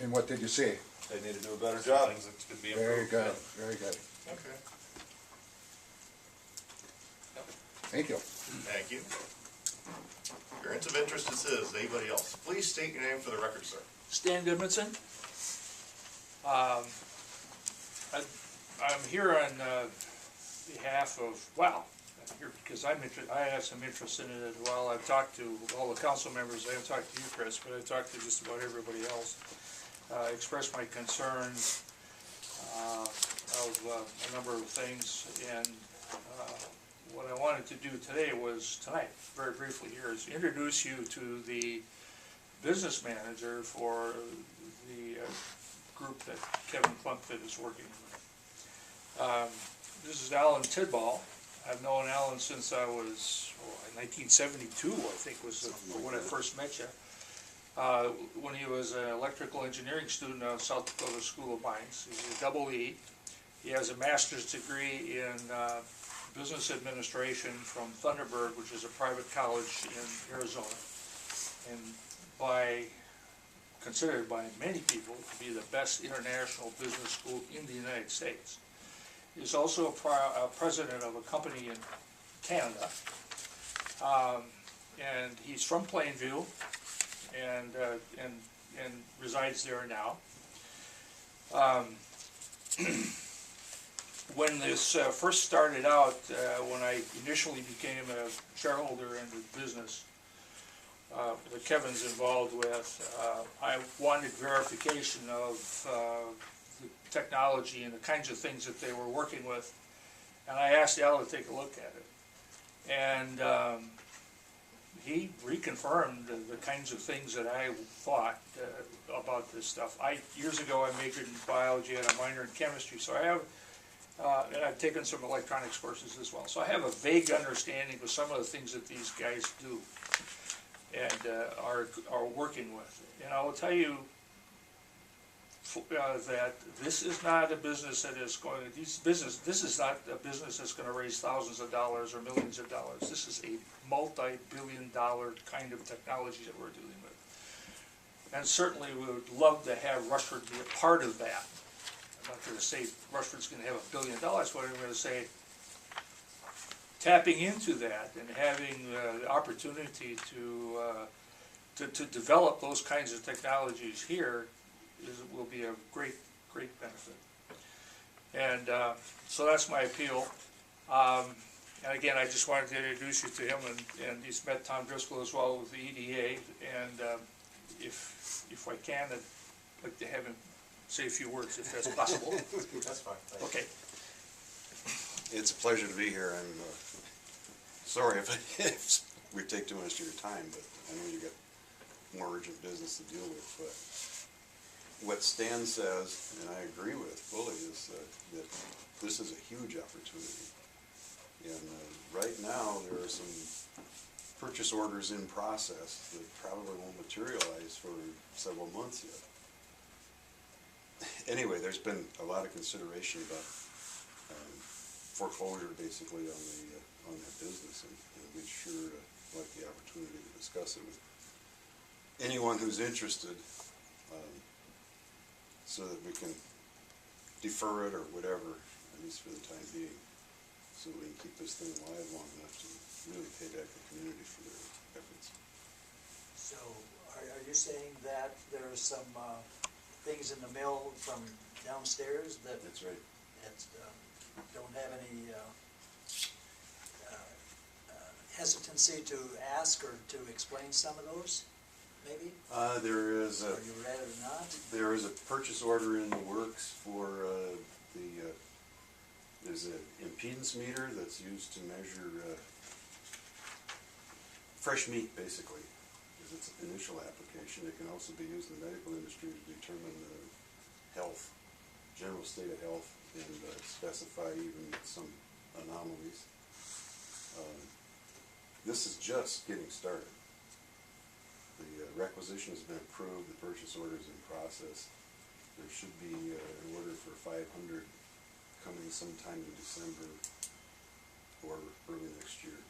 And what did you see? They need to do a better job. Things that could be Very improved. good, very good. Okay. Thank you. Thank you. Appearance of interest, it says. Anybody else? Please state your name for the record, sir. Stan Goodmanson. I'm here on behalf of, well, I'm here because I have some interest in it as well. I've talked to all the council members. I haven't talked to you, Chris, but I've talked to just about everybody else. Expressed my concerns of a number of things, and what I wanted to do today was, tonight, very briefly here, is introduce you to the business manager for the group that Kevin Klumpfit is working with. This is Alan Tidball. I've known Alan since I was, 1972, I think was when I first met you. When he was an electrical engineering student at South Dakota School of Mines. He's a double E. He has a master's degree in business administration from Thunderbird, which is a private college in Arizona, and considered by many people to be the best international business school in the United States. He's also a president of a company in Canada, and he's from Plainview, and resides there now. When this first started out, when I initially became a shareholder in the business that Kevin's involved with, I wanted verification of the technology and the kinds of things that they were working with, and I asked Al to take a look at it, and he reconfirmed the kinds of things that I thought about this stuff. Years ago I majored in biology and a minor in chemistry, so I have and I've taken some electronics courses as well. So I have a vague understanding of some of the things that these guys do and are working with. And I will tell you that this is not a business that is going to, this is not a business that's going to raise thousands of dollars or millions of dollars. This is a multi-billion-dollar kind of technology that we're dealing with. And certainly we would love to have Rushford be a part of that. I'm not going to say Rushford's going to have $1 billion, but I'm going to say tapping into that and having the opportunity to develop those kinds of technologies here will be a great benefit. And so that's my appeal. And again, I just wanted to introduce you to him, and he's met Tom Driscoll as well with the EDA. And if I can, I'd like to have him say a few words, if that's possible. That's fine. Okay. It's a pleasure to be here. I'm sorry if we take too much of your time, but I know you got more urgent business to deal with. But what Stan says, and I agree with fully, is that this is a huge opportunity. And right now there are some purchase orders in process that probably won't materialize for several months yet. Anyway, there's been a lot of consideration about foreclosure basically on that business, and we'd sure like the opportunity to discuss it with anyone who's interested, so that we can defer it or whatever, at least for the time being, so we can keep this thing alive long enough to really pay back the community for their efforts. So, are you saying that there are some things in the mill from downstairs that That's right. don't have any hesitancy to ask or to explain some of those, maybe? There is Are you ready or not? There is a purchase order in the works for there's an impedance meter that's used to measure fresh meat, basically, is its initial application. It can also be used in the medical industry to determine the health, general state of health, and specify even some anomalies. This is just getting started. The requisition has been approved, the purchase order is in process. There should be an order for 500 coming sometime in December or early next year.